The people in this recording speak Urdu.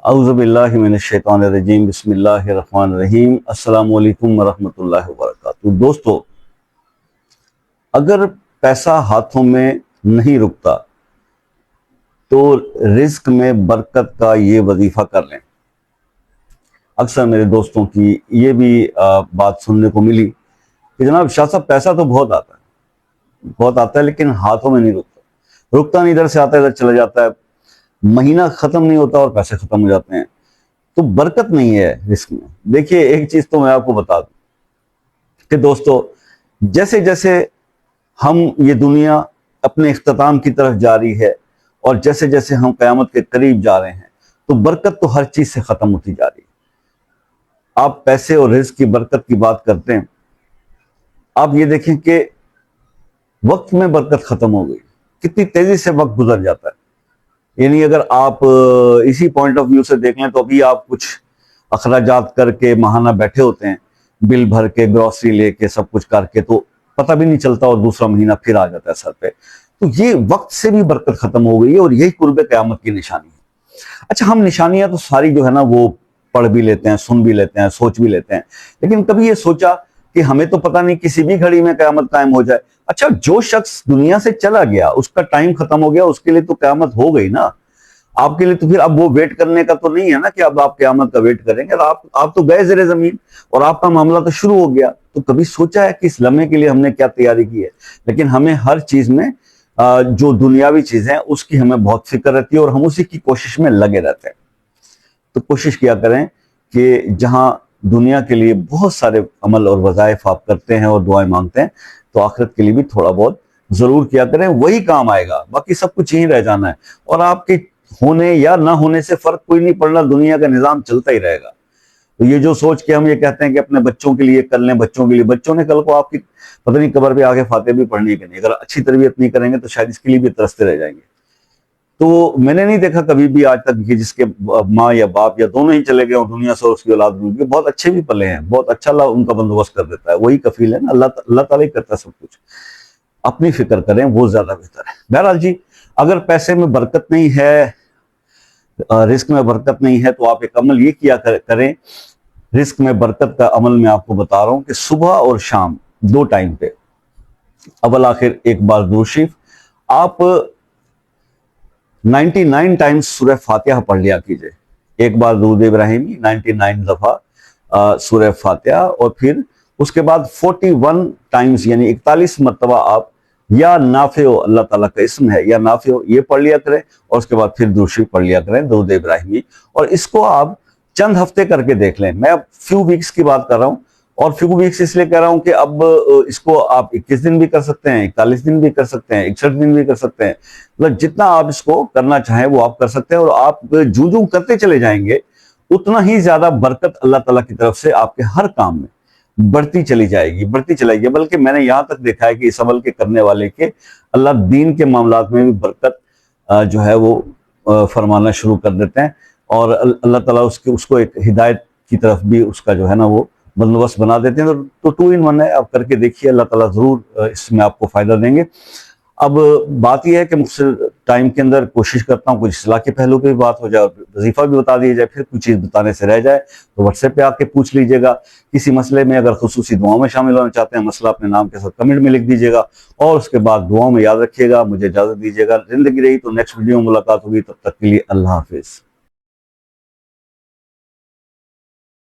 اعوذ باللہ من الشیطان الرجیم، بسم اللہ الرحمن الرحیم۔ السلام علیکم ورحمۃ اللہ وبرکاتہ۔ دوستو، اگر پیسہ ہاتھوں میں نہیں رکتا تو رزق میں برکت کا یہ وظیفہ کر لیں۔ اکثر میرے دوستوں کی یہ بھی بات سننے کو ملی کہ جناب شاہ صاحب پیسہ تو بہت آتا ہے لیکن ہاتھوں میں نہیں رکتا نہیں، ادھر سے آتا ہے ادھر چلا جاتا ہے، مہینہ ختم نہیں ہوتا اور پیسے ختم ہو جاتے ہیں، تو برکت نہیں ہے رزق میں۔ دیکھیے ایک چیز تو میں آپ کو بتا دوں کہ دوستو، جیسے جیسے ہم یہ دنیا اپنے اختتام کی طرف جاری ہے اور جیسے جیسے ہم قیامت کے قریب جا رہے ہیں تو برکت تو ہر چیز سے ختم ہوتی جا رہی ہے۔ آپ پیسے اور رزق کی برکت کی بات کرتے ہیں، آپ یہ دیکھیں کہ وقت میں برکت ختم ہو گئی، کتنی تیزی سے وقت گزر جاتا ہے۔ یعنی اگر آپ اسی پوائنٹ آف ویو سے دیکھ لیں تو ابھی آپ کچھ اخراجات کر کے ماہانہ بیٹھے ہوتے ہیں، بل بھر کے، گروسری لے کے، سب کچھ کر کے، تو پتہ بھی نہیں چلتا اور دوسرا مہینہ پھر آ جاتا ہے سر پہ۔ تو یہ وقت سے بھی برکت ختم ہو گئی ہے اور یہی قرب قیامت کی نشانی ہے۔ اچھا، ہم نشانیاں تو ساری جو ہے نا وہ پڑھ بھی لیتے ہیں، سن بھی لیتے ہیں، سوچ بھی لیتے ہیں، لیکن کبھی یہ سوچا کہ ہمیں تو پتہ نہیں کسی بھی گھڑی میں قیامت قائم ہو جائے۔ اچھا، جو شخص دنیا سے چلا گیا، اس کا ٹائم ختم ہو گیا، اس کے لیے تو قیامت ہو گئی نا۔ آپ کے لیے تو پھر اب وہ ویٹ کرنے کا تو نہیں ہے نا کہ اب آپ قیامت کا ویٹ کریں گے، آپ تو گئے زیر زمین اور آپ کا معاملہ تو شروع ہو گیا۔ تو کبھی سوچا ہے کہ اس لمحے کے لیے ہم نے کیا تیاری کی ہے؟ لیکن ہمیں ہر چیز میں جو دنیاوی چیزیں اس کی ہمیں بہت فکر رہتی ہے اور ہم اسی کی کوشش میں لگے رہتے ہیں۔ تو کوشش کیا کریں کہ جہاں دنیا کے لیے بہت سارے عمل اور وظائف آپ کرتے ہیں اور دعائیں مانگتے ہیں، تو آخرت کے لیے بھی تھوڑا بہت ضرور کیا کریں، وہی کام آئے گا، باقی سب کچھ یہیں رہ جانا ہے اور آپ کے ہونے یا نہ ہونے سے فرق کوئی نہیں پڑنا، دنیا کا نظام چلتا ہی رہے گا۔ تو یہ جو سوچ کے ہم یہ کہتے ہیں کہ اپنے بچوں کے لیے کر لیں، بچوں کے لیے، بچوں نے کل کو آپ کی پتہ نہیں قبر پہ آگے فاتحہ بھی پڑھنی ہے کہ نہیں، اگر اچھی تربیت نہیں کریں گے تو شاید اس کے لیے بھی ترستے رہ جائیں گے۔ تو میں نے نہیں دیکھا کبھی بھی آج تک کہ جس کے ماں یا باپ یا دونوں ہی چلے گئے اور دنیا سے اس کی اولاد روٹ گئی، بہت اچھے بھی پلے ہیں، بہت اچھا اللہ ان کا بندوبست کر دیتا ہے، وہی کفیل ہے نا، اللہ تعالیٰ ہی کرتا ہے سب کچھ۔ اپنی فکر کریں، وہ زیادہ بہتر ہے۔ بہرحال جی، اگر پیسے میں برکت نہیں ہے، رزق میں برکت نہیں ہے، تو آپ ایک عمل یہ کیا کریں، رزق میں برکت کا عمل میں آپ کو بتا رہا ہوں کہ صبح اور شام دو ٹائم پہ اول آخر ایک بار درود شریف آپ 99 ٹائمز سورہ فاتحہ پڑھ لیا کیجئے۔ ایک بار درود ابراہیمی 99 دفعہ سورہ فاتحہ، اور پھر اس کے بعد 41 ٹائمز یعنی 41 مرتبہ آپ یا نافع، اللہ تعالیٰ کا اسم ہے یا نافع، یہ پڑھ لیا کریں، اور اس کے بعد پھر درود شریف پڑھ لیا کریں، درود ابراہیمی۔ اور اس کو آپ چند ہفتے کر کے دیکھ لیں۔ میں اب فیو ویکس کی بات کر رہا ہوں، اور فیو ویکس اس لیے کہہ رہا ہوں کہ اب اس کو آپ 21 دن بھی کر سکتے ہیں، 41 دن بھی کر سکتے ہیں، 61 دن بھی کر سکتے ہیں، مطلب جتنا آپ اس کو کرنا چاہیں وہ آپ کر سکتے ہیں، اور آپ جو کرتے چلے جائیں گے اتنا ہی زیادہ برکت اللہ تعالیٰ کی طرف سے آپ کے ہر کام میں بڑھتی چلی جائے گی۔ بلکہ میں نے یہاں تک دیکھا ہے کہ اس عمل کے کرنے والے کے اللہ دین کے معاملات میں بھی برکت جو ہے وہ فرمانا شروع کر دیتے ہیں، اور اللہ تعالیٰ اس کو ایک ہدایت کی طرف بھی اس کا جو ہے نا وہ بندوبست بنا دیتے ہیں۔ تو 2 in 1 ہے، آپ کر کے دیکھیے، اللہ تعالیٰ ضرور اس میں آپ کو فائدہ دیں گے۔ اب بات یہ ہے کہ مختصر ٹائم کے اندر کوشش کرتا ہوں کچھ اصلاح کے پہلو پہ بھی بات ہو جائے اور وظیفہ بھی بتا دیا جائے، پھر کچھ چیز بتانے سے رہ جائے تو واٹس ایپ پہ آ کے پوچھ لیجیے گا۔ کسی مسئلے میں اگر خصوصی دعاؤں میں شامل ہونا چاہتے ہیں، مسئلہ اپنے نام کے ساتھ کمنٹ میں لکھ دیجیے گا، اور اس کے بعد دعاؤں میں یاد رکھیے گا۔ مجھے اجازت دیجیے گا، زندگی رہی تو نیکسٹ ویڈیو میں ملاقات ہوگی، تب تک کے لیے اللہ حافظ۔